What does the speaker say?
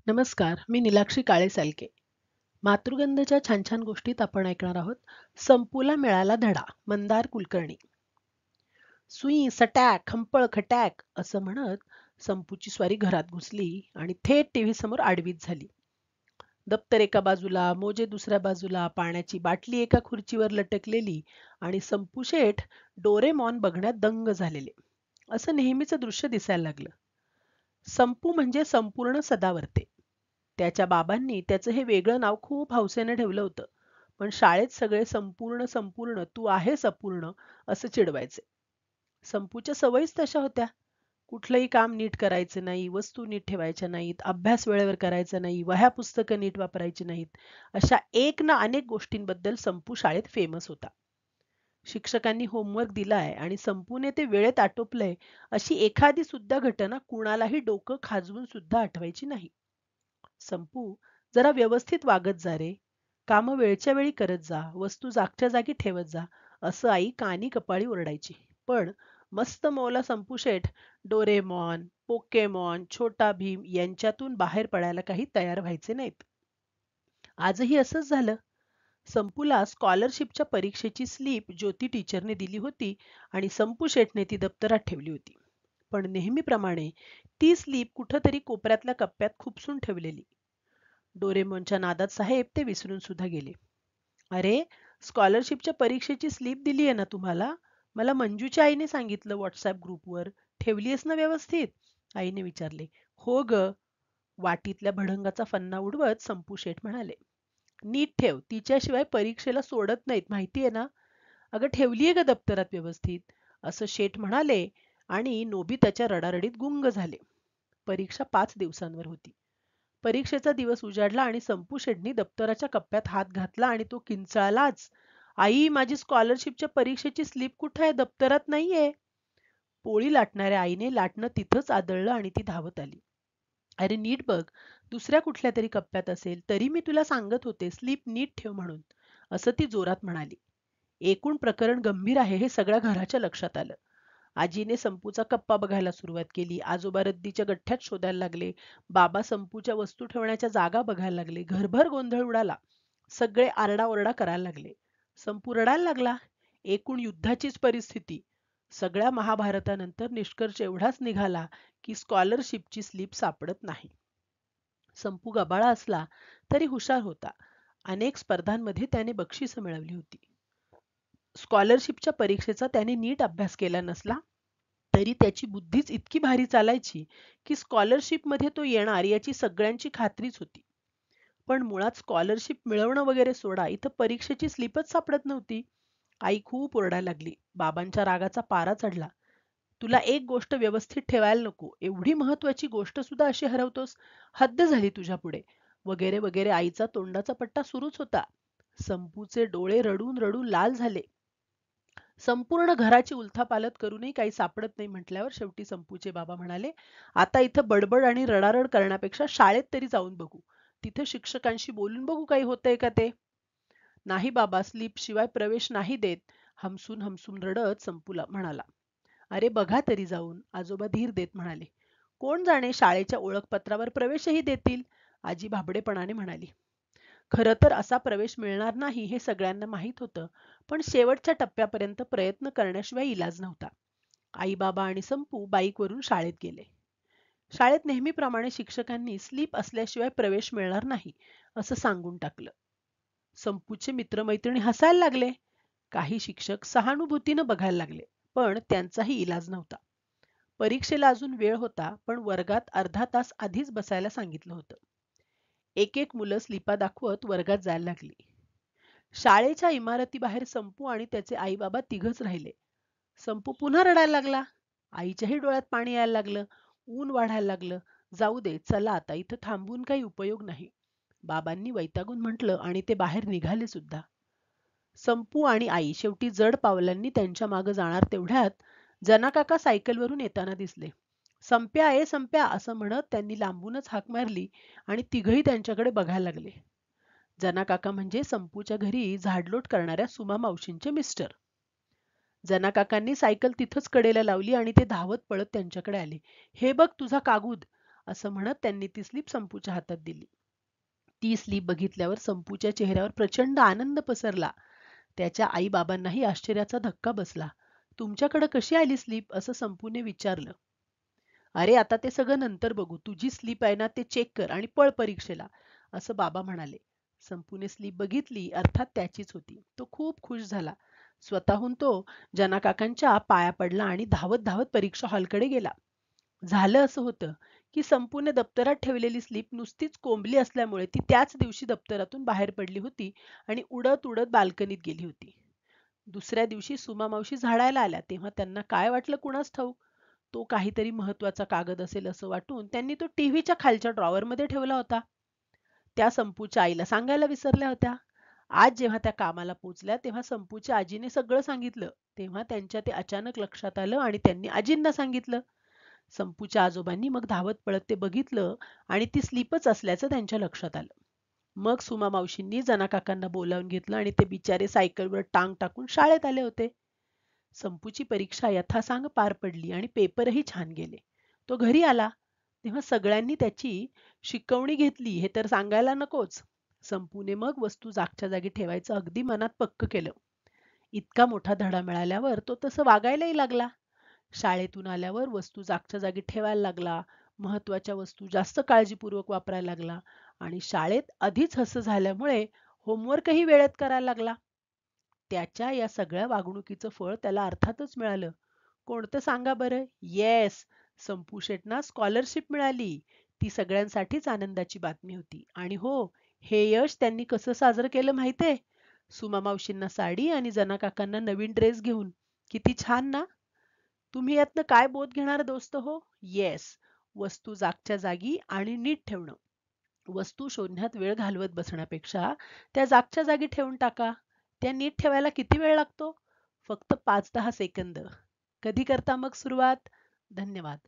नमस्कार, मी नीलाक्षी काळे सालके. मातृगंधच्या छान छान गोष्टीत आपण ऐकणार आहोत. संपूला मिळाला धडा, मंदार कुलकर्णी. सुई सटॅक खंपळ खटॅक असं म्हणत संपूची स्वारी घरात घुसली आणि थेट टीव्ही समोर आडवीच झाली. दप्तर एका बाजूला, मोजे दुसऱ्या बाजूला, पाण्याची बाटली एका खुर्चीवर लटकलेली आणि संपू शेठ डोरेमॉन बघण्यात दंग झालेले. असं नेहमीचं दृश्य दिसायला लागलं. संपू म्हणजे संपूर्ण सदावर्ते. त्याच्या बाबांनी त्याचं हे वेगळं नाव खूप हौसेने ठेवलं होतं. पण शाळेत सगळे संपूर्ण संपूर्ण तू आहेस अपूर्ण असं चिडवायचे. संपूच्या सवयीच तशा होत्या. कुठलंही काम नीट करायचं नाही, वस्तू नीट ठेवायच्या नाहीत, अभ्यास वेळेवर करायचा नाही, वह्या पुस्तकं नीट वापरायची नाहीत. अशा एक ना अनेक गोष्टींबद्दल संपू शाळेत फेमस होता. शिक्षकांनी होमवर्क दिलाय आणि संपूने ते वेळेत आटोपलंय अशी एखादी सुद्धा घटना कुणालाही डोकं खाजवून सुद्धा आठवायची नाही. संपू, जरा व्यवस्थित वागत जा रे. कामं वेळच्या वेळी करत जा, वस्तू जागच्या जागी ठेवत जा, असं आई कानी कपाळी ओरडायची. पण मस्त मौला संपू शेठ डोरेमॉन, पोकेमॉन, छोटा भीम यांच्यातून बाहेर पडायला काही तयार व्हायचे नाहीत. आजही असंच झालं. संपूला स्कॉलरशिपच्या परीक्षेची स्लीप ज्योती टीचरने दिली होती आणि संपू शेठने ती दप्तरात ठेवली होती. पण नेहमीप्रमाणे ती स्लीप कुठंतरी कोपऱ्यातल्या कप्प्यात खुपसून ठेवलेली. डोरेमॉनच्या नादात साहेब ते विसरून सुद्धा गेले. अरे, स्कॉलरशिपच्या परीक्षेची स्लीप दिली आहे ना तुम्हाला? मला मंजूच्या आईने सांगितलं व्हॉट्सअप ग्रुपवर. ठेवलीयस ना व्यवस्थित? आईने विचारले. हो ग. वाटीतल्या भडंगाचा फन्ना उडवत संपू शेठ म्हणाले. नीट ठेव, तिच्याशिवाय परीक्षेला सोडत नाहीत माहितीये ना? अगं ठेवलीये का दप्तरात व्यवस्थित? असं शेठ म्हणाले आणि नोबिताच्या रडारडीत गुंग झाले. परीक्षा 5 दिवसांवर होती. परीक्षेचा दिवस उजाडला आणि संपू शेठनी दप्तराच्या कप्प्यात हात घातला आणि तो किंचाळलाच. आई, माझी स्कॉलरशिपच्या परीक्षेची स्लीप कुठे आहे? दप्तरात नाहीये. पोळी लाटणाऱ्या आईने लाटणं तिथंच आदळलं आणि ती धावत आली. अरे नीट बघ, दुसऱ्या कुठल्या तरी कप्प्यात असेल. तरी मी तुला सांगत होते स्लीप नीट ठेव म्हणून, असं ती जोरात म्हणाली. एकूण प्रकरण गंभीर आहे हे सगळ्या घराच्या लक्षात आलं. आजीने संपूचा कप्पा बघायला सुरुवात केली. आजोबा रद्दीच्या गठ्ठ्यात शोधायला लागले. बाबा संपूच्या वस्तू ठेवण्याच्या जागा बघायला लागले. घरभर गोंधळ उडाला. सगळे आरडाओरडा करायला लागले. संपू रडायला लागला. एकूण युद्धाचीच परिस्थिती. सगळ्या महाभारतानंतर निष्कर्ष एवढाच निघाला की स्कॉलरशिपची स्लीप सापडत नाही. संपू गबाळा असला तरी हुशार होता. अनेक स्पर्धांमध्ये त्याने बक्षिसं मिळवली होती. स्कॉलरशिपच्या परीक्षेचा त्याने नीट अभ्यास केला नसला तरी त्याची बुद्धीच इतकी भारी चालायची की स्कॉलरशिपमध्ये तो येणार याची सगळ्यांची खात्रीच होती. पण मुळात स्कॉलरशिप मिळवणं वगैरे सोडा, इथं परीक्षेची स्लीपच सापडत नव्हती. आई खूप ओरडायला लागली. बाबांच्या रागाचा पारा चढला. तुला एक गोष्ट व्यवस्थित ठेवायला नको, एवढी महत्वाची गोष्ट सुद्धा अशी हरवतोस? हद्द झाली तुझ्या पुढे, वगैरे वगैरे आईचा तोंडाचा पट्टा सुरूच होता. संपूचे डोळे रडून रडून लाल झाले. संपूर्ण घराची उलथापालथ करूनही काही सापडत नाही म्हटल्यावर शेवटी संपूचे बाबा म्हणाले, आता इथं बडबड आणि रडारड करण्यापेक्षा शाळेत तरी जाऊन बघू. तिथे शिक्षकांशी बोलून बघू काही होतंय का ते. नाही बाबा, स्लीप शिवाय प्रवेश नाही देत, हमसून हमसून रडत संपूला म्हणाला. अरे बघा तरी जाऊन, आजोबा धीर देत म्हणाले. कोण जाणे, शाळेच्या ओळखपत्रावर प्रवेशही देतील, आजी भाबडेपणाने म्हणाली. खरं तर असा प्रवेश मिळणार नाही हे सगळ्यांना माहीत होतं, पण शेवटच्या टप्प्यापर्यंत प्रयत्न करण्याशिवाय इलाज नव्हता. आई बाबा आणि संपू बाईकवरून शाळेत गेले. शाळेत नेहमीप्रमाणे शिक्षकांनी स्लीप असल्याशिवाय प्रवेश मिळणार नाही असं सांगून टाकलं. संपूचे मित्रमैत्रिणी हसायला लागले. काही शिक्षक सहानुभूतीनं बघायला लागले, पण त्यांचाही इलाज नव्हता. परीक्षेला अजून वेळ होता, पण वर्गात अर्धा तास आधीच बसायला सांगितलं होतं. एक एक मुलं स्लिपा दाखवत वर्गात जायला लागली. शाळेच्या इमारतीबाहेर संपू आणि त्याचे आई बाबा तिघच राहिले. संपू पुन्हा रडायला लागला. आईच्याही डोळ्यात पाणी यायला लागलं. ऊन वाढायला लागलं. जाऊ दे, चला आता, इथं थांबून काही उपयोग नाही, बाबांनी वैतागून म्हटलं आणि ते बाहेर निघाले सुद्धा. संपू आणि आई शेवटी जड पावलांनी त्यांच्या मागे जाणार तेवढ्यात जनाकाका सायकलवरून येताना दिसले. संप्या, ए संप्या असं म्हणत त्यांनी लांबूनच हाक मारली आणि तिघही त्यांच्याकडे बघायला लागले. जनाकाका म्हणजे संपूच्या घरी झाडलोट करणाऱ्या सुमा मावशींचे मिस्टर. जनाकाकांनी सायकल तिथंच कडेला लावली आणि ते धावत पळत त्यांच्याकडे आले. हे बघ तुझा कागूद. असं म्हणत त्यांनी ती स्लीप संपूच्या हातात दिली. ती स्लीप बघितल्यावर संपूच्या चेहऱ्यावर प्रचंड आनंद पसरला. त्याच्या आई बाबांनाही आश्चर्याचा धक्का बसला. तुमच्याकडे कशी आली स्लीप असं संपूने विचारलं. अरे आता ते सगळं नंतर बघू. तुझी स्लीप आहे ना ते चेक कर आणि पळ परीक्षेला, असं बाबा म्हणाले. संपूने स्लीप बघितली, अर्थात त्याचीच होती. तो खूप खुश झाला. स्वतःहून तो जनाकाकांच्या पाया पडला आणि धावत धावत परीक्षा हॉलकडे गेला. झालं असं होतं की संपूने दप्तरात ठेवलेली स्लीप नुसतीच कोंबली असल्यामुळे ती त्याच दिवशी दप्तरातून बाहेर पडली होती आणि उडत उडत बाल्कनीत गेली होती. दुसऱ्या दिवशी सुमा मावशी झाडायला आल्या तेव्हा त्यांना काय वाटलं कुणास ठाऊक. तो काहीतरी महत्वाचा कागद असेल असं वाटून त्यांनी तो टीव्हीच्या खालच्या ड्रॉवरमध्ये ठेवला होता. त्या संपूच्या आईला सांगायला विसरल्या होत्या. आज जेव्हा त्या कामाला पोचल्या तेव्हा संपूच्या आजीने सगळं सांगितलं. तेव्हा त्यांच्या ते अचानक लक्षात आलं आणि त्यांनी आजींना सांगितलं. संपूच्या आजोबांनी मग धावत पळत ते बघितलं आणि ती स्लीपच असल्याचं त्यांच्या लक्षात आलं. मग सुमा मावशींनी जनाकाकांना बोलावून घेतलं आणि ते बिचारे सायकलवर टांग टाकून शाळेत आले होते. संपूची परीक्षा यथासांग पार पडली आणि पेपरही छान गेले. तो घरी आला तेव्हा सगळ्यांनी त्याची शिकवणी घेतली हे तर सांगायला नकोच. संपूने मग वस्तू जागच्या जागी ठेवायचं अगदी मनात पक्क केलं. इतका मोठा धडा मिळाल्यावर तो तसं वागायलाही लागला. शाळेतून आल्यावर वस्तू जागच्या जागी ठेवायला लागला, महत्वाच्या वस्तू जास्त काळजीपूर्वक वापरायला लागला आणि शाळेत आधीच हसं झाल्यामुळे होमवर्कही वेळेत करायला लागला. त्याच्या या सगळ्या वागणुकीचं फळ त्याला अर्थातच मिळालं. कोणतं सांगा बरं? येस, संपू शेटना स्कॉलरशिप मिळाली. ती सगळ्यांसाठीच आनंदाची बातमी होती. आणि हो, हे यश त्यांनी कसं साजरं केलं माहितीये? सुमा मावशींना साडी आणि जना काकांना नवीन ड्रेस घेऊन. किती छान ना? तुम्ही यातनं काय बोध घेणार दोस्त हो? येस, वस्तू जागच्या जागी आणि नीट ठेवणं. वस्तू शोधण्यात वेळ घालवत बसण्यापेक्षा त्या जागच्या जागी ठेवून टाका. त्या नीट ठेवायला किती वेळ लागतो? फक्त 5-10 सेकंद. कधी करता मग सुरुवात? धन्यवाद.